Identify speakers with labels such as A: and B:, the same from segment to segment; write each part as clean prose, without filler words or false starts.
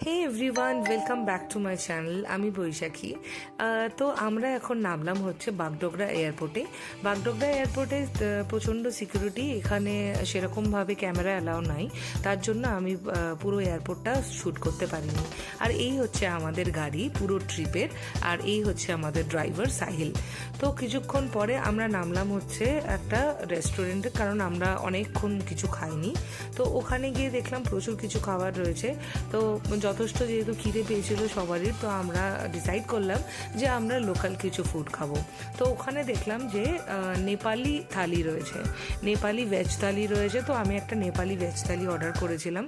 A: Hey everyone, welcome back to my channel. আমি বৈশাখী। তো আমরা এখন নামলাম হচ্ছে বাগডোগরা এয়ারপোর্টে। বাগডোগরা এয়ারপোর্টে প্রচণ্ড সিকিউরিটি, এখানে সেরকমভাবে ক্যামেরা অ্যালাউ নাই, তার জন্য আমি পুরো এয়ারপোর্টটা শ্যুট করতে পারিনি। আর এই হচ্ছে আমাদের গাড়ি পুরো ট্রিপের, আর এই হচ্ছে আমাদের ড্রাইভার সাহিল। তো কিছুক্ষণ পরে আমরা নামলাম হচ্ছে একটা রেস্টুরেন্টে, কারণ আমরা অনেকক্ষণ কিছু খাইনি। তো ওখানে গিয়ে দেখলাম প্রচুর কিছু খাবার রয়েছে। তো যথেষ্ট যেহেতু খিদে পেয়েছিল সবারই, তো আমরা ডিসাইড করলাম যে আমরা লোকাল কিছু ফুড খাবো। তো ওখানে দেখলাম যে নেপালি থালি রয়েছে, নেপালি ভেজ থালি রয়েছে। তো আমি একটা নেপালি ভেজ থালি অর্ডার করেছিলাম।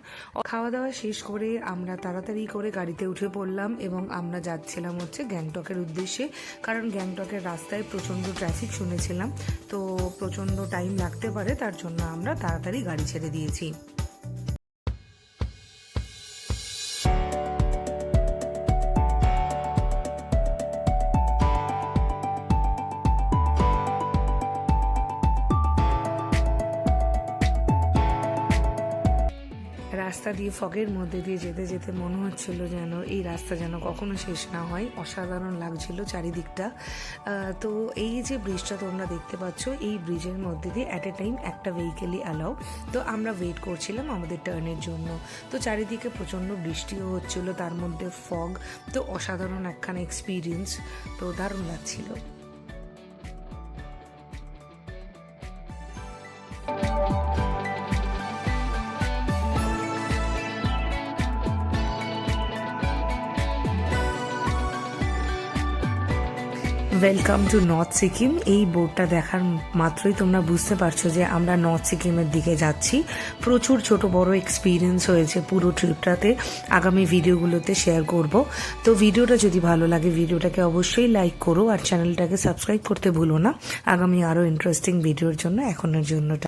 A: খাওয়া দাওয়া শেষ করে আমরা তাড়াতাড়ি করে গাড়িতে উঠে পড়লাম এবং আমরা যাচ্ছিলাম হচ্ছে গ্যাংটকের উদ্দেশ্যে, কারণ গ্যাংটকের রাস্তায় প্রচণ্ড ট্রাফিক শুনেছিলাম, তো প্রচণ্ড টাইম লাগতে পারে, তার জন্য আমরা তাড়াতাড়ি গাড়ি ছেড়ে দিয়েছি। রাস্তা দিয়ে ফগের মধ্যে দিয়ে যেতে যেতে মনে হচ্ছিল যেন এই রাস্তা যেন কখনো শেষ না হয়। অসাধারণ লাগছিল চারিদিকটা। তো এই যে ব্রিজটা তোমরা দেখতে পাচ্ছ, এই ব্রিজের মধ্যে দিয়ে অ্যাট এ টাইম একটা ভেহিকেলই অ্যালাউ। তো আমরা ওয়েট করছিলাম আমাদের টার্নের জন্য। তো চারিদিকে প্রচণ্ড বৃষ্টিও হচ্ছিল, তার মধ্যে ফগ। তো অসাধারণ একখানা এক্সপিরিয়েন্স, তো দারুণ লাগছিল। Welcome to north Sikkim. এই বোর্ডটা দেখার মাত্রই তোমরা বুঝতে পারছো যে আমরা নর্থ সিকিমের দিকে যাচ্ছি। প্রচুর ছোট বড় এক্সপিরিয়েন্স হয়েছে পুরো ট্রিপটাতে, আগামী ভিডিওগুলোতে শেয়ার করব। তো ভিডিওটা যদি ভালো লাগে ভিডিওটাকে অবশ্যই লাইক করো আর চ্যানেলটাকে সাবস্ক্রাইব করতে ভুলো না, আগামী আরও ইন্টারেস্টিং ভিডিওর জন্য। এখনের জন্য